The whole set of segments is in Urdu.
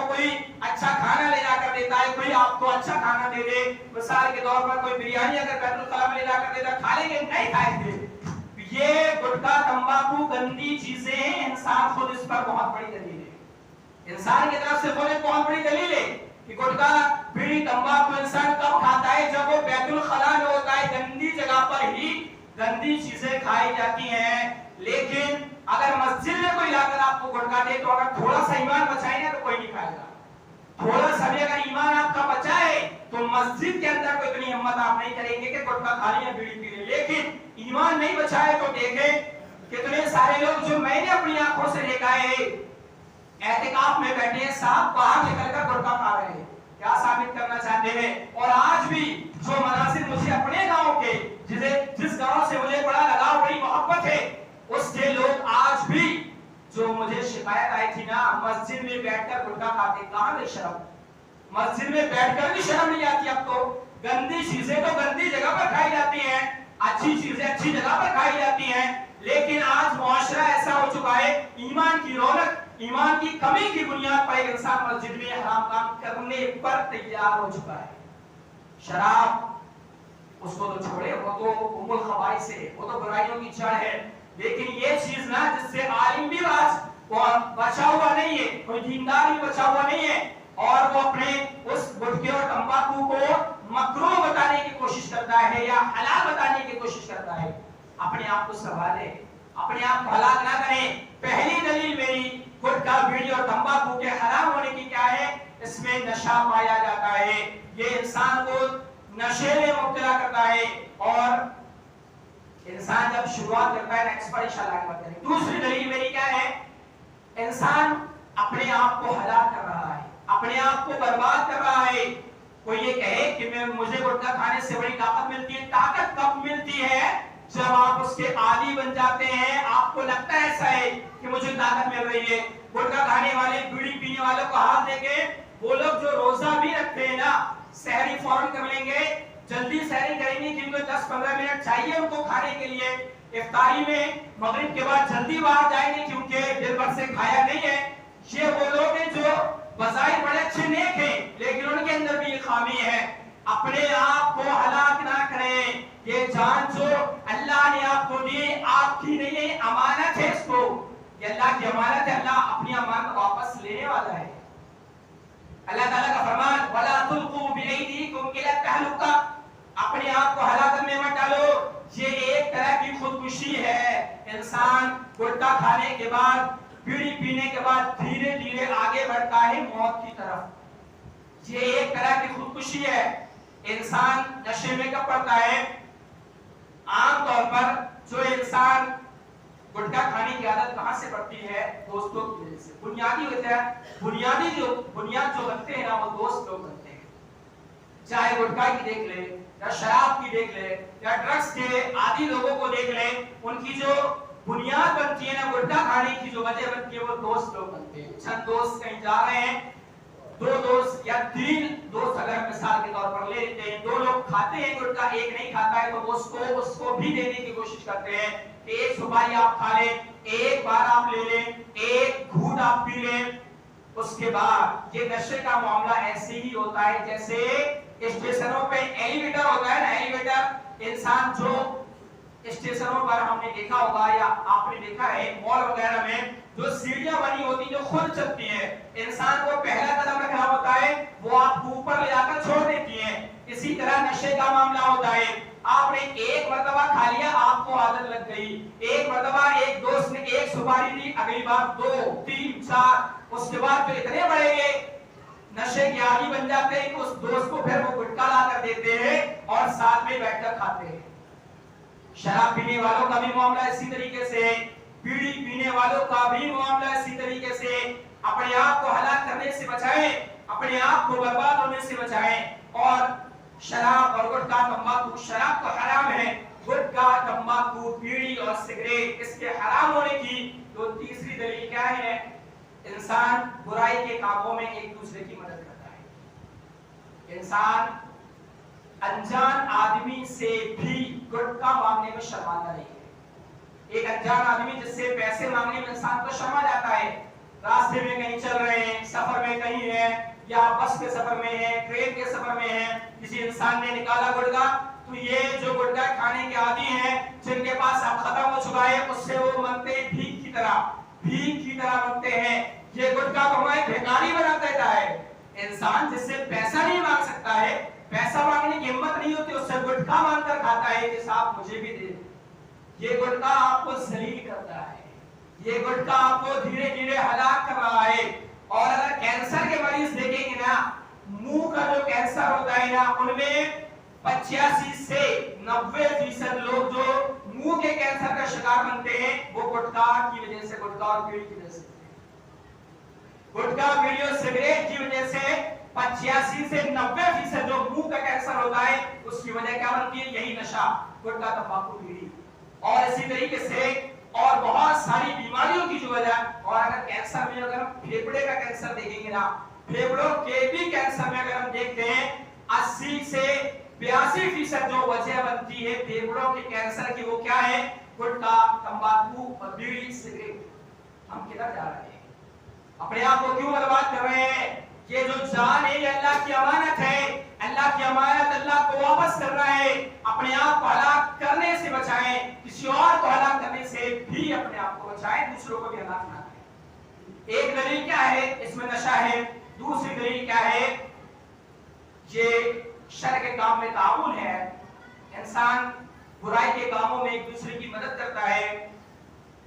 کوئی اچھا کھانا لے جا کر دیتا ہے, کوئی آپ کو اچھا کھانا دے دے, مثال کے طور پر کوئی بریانی اگر بیت الخلا میں لے جا کر دیتا, کھا لیں گے نہیں کھائیں گے. یہ گٹکا تمباکو گندی چیزیں ہیں, انسان خود اس پر بہت بڑی دلیل ہے, انسان کی طرف سے خود بہت بڑی دلیل ہے کہ گٹکا بیڑی تمباکو انسان کب کھاتا ہے, جب وہ بیت الخلا میں ہوتا ہے, گندی جگہ پر ہی گندی چیزیں کھائی جاتی ہیں. لیکن اگر مسجد میں کوئی لا کر آپ کو گٹکا دے تو اگر تھوڑا سا ایمان بچائے گا تو کوئی نہیں کھائے گا, تھوڑا سا بھی اگر ایمان آپ کا بچائے تو مسجد کے اندر کوئی اتنی ہمت آپ نہیں کریں گے کہ گٹکا کھا لیں یا بیڑی پی لیں. لیکن ایمان نہیں بچائے تو دیکھیں کتنے سارے لوگ جو میں نے اپنی آنکھوں سے دیکھا ہے اعتکاف میں بیٹھے ہیں, صاحب باہر نکل کر گٹکا کھا رہے ہیں. کیا ثابت کرنا چاہتے ہیں؟ اور آج بھی جو مناظر مجھے اپنے گاؤں کے جس گاؤں سے مجھے بڑا لگاؤ, بڑی محبت ہے, اس کے لوگ آج بھی جو مجھے شکایت آئی تھی نا, مسجد میں بیٹھ کر گٹکا کھاتے, کہاں گئی شرم؟ مسجد میں بیٹھ کر بھی شرم نہیں آتی. اب تو گندی چیزیں تو گندی جگہ پر کھائی جاتی ہیں, اچھی چیزیں اچھی جگہ پر کھائی جاتی ہیں. لیکن آج معاشرہ ایسا ہو چکا ہے, ایمان کی رونق, ایمان کی کمی کی بنیاد پر ایک انسان مسجد میں حرام کام کرنے پر تیار ہو چکا ہے. شراب اس کو تو چھوڑے, وہ تو ام الخبائث ہے, وہ تو برائیوں کی جڑ ہے. لیکن یہ چیز نا جس سے عالم بھی بچا ہوا نہیں ہے, کوئی دیندار بھی بچا ہوا نہیں ہے, اور وہ اپنے اس گٹکے اور تمباکو کو مکروہ بتانے کی کوشش کرتا ہے یا حلال بتانے کی کوشش کرتا ہے. اپنے آپ کو سنبھالیں, اپنے آپ کو ہلاک نہ کریں. پہلی دلیل میری گٹکا بیڑی اور تمباکو کے حرام ہونے کی کیا ہے؟ اس میں نشہ پایا جاتا ہے, یہ انسان کو نشے میں مبتلا کرتا ہے, اور انسان جب شروعات کرتا ہے نا ایکسپائریشن اللہ کے بعد. دوسری دلیل میری کیا ہے؟ انسان اپنے آپ کو ہلاک کر رہا ہے, اپنے آپ کو برباد کر رہا ہے. کوئی یہ کہے کہ مجھے گٹکا کھانے سے بڑی طاقت ملتی ہے. طاقت کب ملتی ہے؟ جب آپ اس کے عادی بن جاتے ہیں, آپ کو لگتا ہے ایسا ہے کہ مجھے طاقت مل رہی ہے. گٹکا کھانے والے, بیڑی پینے والوں کو ہاتھ دے کے, وہ لوگ جو روزہ بھی رکھتے ہیں نا, سحری فوراً کر لیں گے, جلدی سحری کریں گے کیونکہ 10-15 منٹ چاہیے ان کو کھانے کے لیے. افطاری میں مغرب کے بعد جلدی باہر جائیں گے کیونکہ دن بھر سے کھایا نہیں ہے. یہ وہ لوگ ہیں جو بظاہر بڑے اچھے نیک ہیں لیکن ان کے اندر بھی یہ خامی ہے. اپنے آپ کو ہلاک نہ کریں. یہ جان جو اللہ نے آپ کو دی آپ کی نہیں ہے, امانت ہے, اس کو یہ اللہ کی امانت ہے. اللہ اپنی امانت واپس لینے والا ہے. اللہ تعالیٰ کا فرمان وَلَا تُلْقُوا بِأَيْدِيكُمْ إِلَى التَّهْلُكَةِ, اپنے آپ کو ہلاکت میں مت ڈالو. یہ ایک طرح کی خودکشی ہے. انسان گٹکا کھانے کے بعد, بیڑی پینے کے بعد دھیرے دھیرے آگے بڑھتا ہے موت کی طرف. یہ ایک طرح کی خودکشی ہے. انسان نشے میں کب پڑتا ہے؟ عام طور پر جو انسان گٹکا کھانے کی عادت کہاں سے پڑتی ہے؟ دوستوں کی وجہ سے. بنیادی وجہ, بنیاد جو بنتے ہیں نا وہ دوست لوگ بنتے ہیں. چاہے گٹکا کی دیکھ لے یا شراب کی دیکھ لے یا ڈرگس کے عادی لوگوں کو دیکھ لے, ان کی جو بنیاد بنتی ہے نا گٹکا کھانے کی, جو وجہ بنتی ہے وہ دوست لوگ بنتے ہیں. چند دوست کہیں جا رہے ہیں, 2 دوست یا 3 دوست اگر مثال کے طور پر لے لیتے ہیں, 2 لوگ کھاتے ہیں گٹکا, ایک نہیں کھاتا ہے, تو وہ اس کو بھی دینے کی کوشش کرتے ہیں کہ ایک سپاری آپ کھا لیں, ایک بار آپ لے لیں, ایک گھونٹ آپ پی لیں. اس کے بعد یہ نشے کا معاملہ ایسے ہی ہوتا ہے جیسے اسٹیشنوں پہ ایلیویٹر ہوتا ہے نا, ایلیویٹر. انسان جو اسٹیشنوں پر ہم نے دیکھا ہوگا یا آپ نے دیکھا ہے مال وغیرہ میں جو سیڑھیاں بنی ہوتی جو خود چلتی ہیں, انسان کو پہلا قدم رکھنا ہوتا ہے, وہ آپ کو اوپر لے جا کر چھوڑ دیتی ہیں. اسی طرح نشے کا معاملہ ہوتا ہے. آپ نے ایک مرتبہ کھا لیا, آپ کو عادت لگ گئی. ایک مرتبہ ایک دوست نے ایک سپاری دی, اگلی بار 2, 3, 4, اس کے بعد جو اتنے بڑھیں گے نشے کے عادی بن جاتے ہیں کہ اس دوست کو پھر وہ گٹکا لا کر دیتے ہیں اور ساتھ میں بیٹھ کر کھاتے ہیں. شراب پینے والوں کا بھی معاملہ اسی طریقے سے, بیڑی پینے والوں کا بھی معاملہ اسی طریقے سے. اپنے آپ کو ہلاک کرنے سے بچائیں, اپنے آپ کو برباد ہونے سے بچائیں. اور شراب اور گٹکا تمباکو, شراب تو حرام ہے, گٹکا تمباکو بیڑی اور سگریٹ اس کے حرام ہونے کی تو تیسری دلیل کیا ہے؟ انسان برائی کے کاموں میں ایک دوسرے کی مدد کرتا ہے. انسان انجان آدمی سے بھی گٹکا مانگنے میں شرماتا نہیں ہے. ایک انجان آدمی جس سے پیسے مانگنے میں انسان کو شرما جاتا ہے, راستے میں کہیں چل رہے ہیں، سفر میں کہیں ہیں، یا بس کے سفر میں ہیں، ٹرین کے سفر میں ہیں، کسی انسان نے نکالا گٹکا، تو یہ جو گٹکا کھانے کے عادی ہیں، جن کے پاس اب ختم ہو چکا ہے، اس سے وہ مانگتے ہیں بھیک کی طرح مانگتے ہیں. یہ گٹکا تو ہمیں بھیکاری بنا دیتا ہے. انسان جس سے پیسہ نہیں مانگ سکتا ہے، پیسہ مانگنے کی ہمت نہیں ہوتی، اس سے گٹکا مانگ کر کھاتا ہے کہ صاحب مجھے بھی دے. یہ گٹکا آپ کو ذلیل کرتا ہے، یہ گٹکا آپ کو دھیرے دھیرے ہلاک کر رہا ہے. اور اگر کینسر کے مریض دیکھیں گے نا، منہ کا جو کینسر ہوتا ہے نا، ان میں 85 سے 90% لوگ جو منہ کے کینسر کا شکار بنتے ہیں وہ گٹکا کی وجہ سے، گٹکا اور بیڑی کی وجہ سے، گٹکا بیڑی اور سگریٹ کی وجہ سے 85 سے 90% جو منہ کا کینسر ہوتا ہے اس کی وجہ کیا بنتی ہے؟ یہی نشہ، گٹکا، تمباکو، بیڑی. اور اسی طریقے سے اور بہت ساری بیماریوں کی جو وجہ. اور اگر کینسر میں اگر ہم پھیپڑے کا کینسر دیکھیں گے نا، پھیپڑوں کے بھی کینسر میں اگر ہم دیکھتے ہیں 80 سے 82% جو وجہ بنتی ہے پھیپڑوں کے کینسر کی، وہ کیا ہے؟ گٹکا، تمباکو اور بیڑی، سگریٹ. ہم کدھر جا رہے ہیں؟ اپنے آپ کو کیوں برباد کر رہے ہیں؟ یہ جو جان ہے یہ اللہ کی امانت ہے، اللہ کی امانت اللہ کو واپس کر رہا ہے. اپنے آپ کو ہلاک کرنے سے بچائیں، کسی اور کو ہلاک کرنے سے بھی اپنے آپ کو بچائیں، دوسروں کو بھی ہلاک نہ کریں. ایک دلیل کیا ہے؟ اس میں نشہ ہے. دوسری دلیل کیا ہے؟ یہ شر کے کام میں تعاون ہے. انسان برائی کے کاموں میں ایک دوسرے کی مدد کرتا ہے.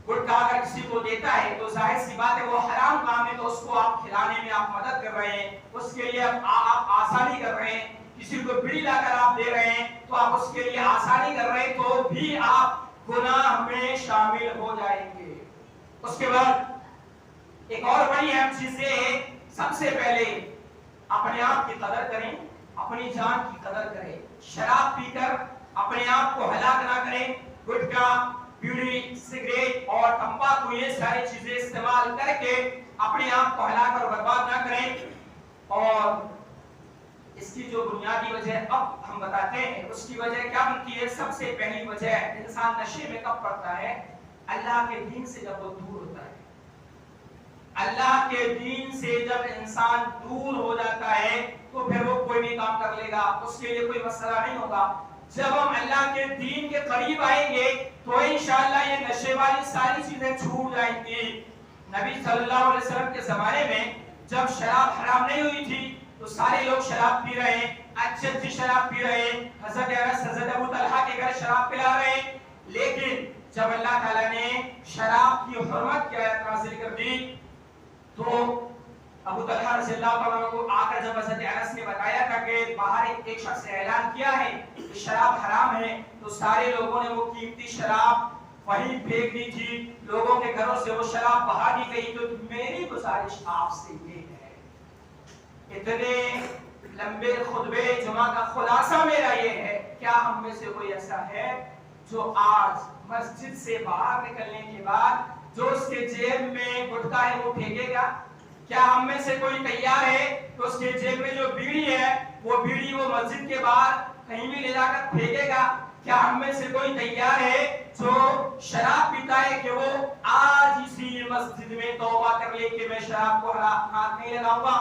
گٹکا اگر کسی کو دیتا ہے تو ظاہر سی بات ہے وہ حرام کام ہے، تو اس کو آپ کھلانے میں آپ مدد کر رہے ہیں، اس کے لیے آپ آسانی کر رہے ہیں. کسی کو بیڑی لا کر آپ دے رہے ہیں تو آپ اس کے لیے آسانی کر رہے ہیں، تو بھی آپ گناہ میں شامل ہو جائیں گے. اس کے بعد ایک اور بڑی اہم چیز یہ ہے، سب سے پہلے اپنے آپ کی قدر کریں، اپنی جان کی قدر کریں. شراب پی کر اپنے آپ کو ہلاک نہ کریں. گٹکا، بیڑی، سگریٹ اور تمباکو، یہ ساری چیزیں استعمال کر کے اپنے آپ کو ہلاک اور برباد نہ کریں. اور اس کی جو بنیادی وجہ اب ہم بتاتے ہیں، اس کی وجہ کیا بنتی ہے؟ سب سے پہلی وجہ انسان نشے میں کب پڑتا ہے؟ اللہ کے دین سے جب وہ دور ہوتا ہے. اللہ کے دین سے جب انسان دور ہو جاتا ہے تو پھر وہ کوئی بھی کام کر لے گا، اس کے لیے کوئی مسئلہ نہیں ہوگا. جب ہم اللہ کے دین کے قریب آئیں گے تو انشاءاللہ یہ نشے والی ساری چیزیں چھوٹ جائیں گی. نبی صلی اللہ علیہ وسلم کے زمانے میں جب شراب حرام نہیں ہوئی تھی تو سارے لوگ شراب پی رہے ہیں، اچھی شراب پی رہے ہیں. حضرت انس، حضرت ابو طلحہ کے گھر شراب پلا رہے ہیں. لیکن جب اللہ تعالیٰ نے شراب کی حرمت کی آیت نازل کر دی تو ابو طلحہ رضی اللہ عنہ کو آ کر جب حضرت انس نے بتایا تھا کہ باہر ایک شخص نے اعلان کیا ہے کہ شراب حرام ہے، تو سارے لوگوں نے وہ قیمتی شراب وہیں پھینک دی تھی، لوگوں کے گھروں سے وہ شراب باہر دی گئی. تو میری گزارش آپ سے یہ ہے، اتنے لمبے خطبے جمعہ کا خلاصہ میرا یہ ہے، کیا ہم میں سے کوئی ایسا ہے جو آج مسجد سے باہر نکلنے کے بعد جو اس کے جیب میں گٹکا ہے وہ پھینکے گا؟ کیا ہم میں سے کوئی تیار ہے کہ اس کے جیب میں جو بیڑی ہے وہ بیڑی وہ مسجد کے باہر کہیں بھی لے جا کر پھینکے گا؟ کیا ہم میں سے کوئی تیار ہے جو شراب پیتا ہے کہ وہ آج اسی مسجد میں توبہ کر لے کہ میں شراب کو ہاتھ نہیں لگاؤں گا؟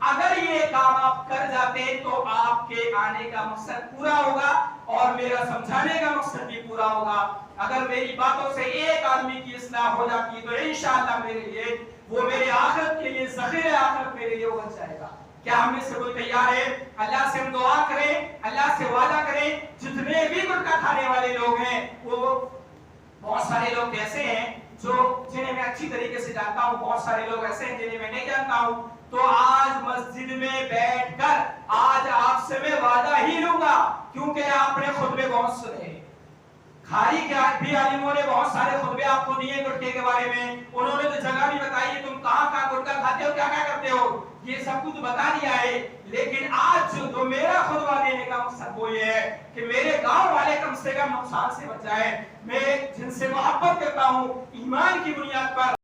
اگر یہ کام آپ کر جاتے ہیں تو آپ کے آنے کا مقصد پورا ہوگا اور میرا سمجھانے کا مقصد بھی پورا ہوگا. اگر میری باتوں سے ایک آدمی کی اصلاح ہو جاتی ہے تو انشاءاللہ میرے لیے وہ میرے آخرت کے لیے ذخیرہ آخرت میرے لیے بن جائے گا. کیا ہم میں سے کوئی تیار ہے؟ اللہ سے ہم دعا کریں، اللہ سے وعدہ کریں، جتنے بھی گٹکا کھانے والے لوگ ہیں وہ بہت سارے لوگ ایسے ہیں جو جنہیں میں اچھی طریقے سے جانتا ہوں، بہت سارے لوگ ایسے ہیں جنہیں میں نہیں جانتا ہوں. تو آج مسجد میں بیٹھ کر آج آپ سے میں وعدہ ہی لوں گا، کیونکہ آپ نے خطبے بہت سنے، کھاری کے بھی عالموں نے بہت سارے خطبے آپ کو دیے گٹکے کے بارے میں، انہوں نے تو جگہ بھی بتائی ہے تم کہاں کہاں گٹکا کھاتے ہو، کیا کیا کرتے ہو، یہ سب کچھ بتا دیا ہے. لیکن آج جو میرا خطبہ دینے کا مقصد وہ یہ ہے کہ میرے گاؤں والے کم سے کم نقصان سے بچ جائیں. میں جن سے محبت کرتا ہوں ایمان کی بنیاد پر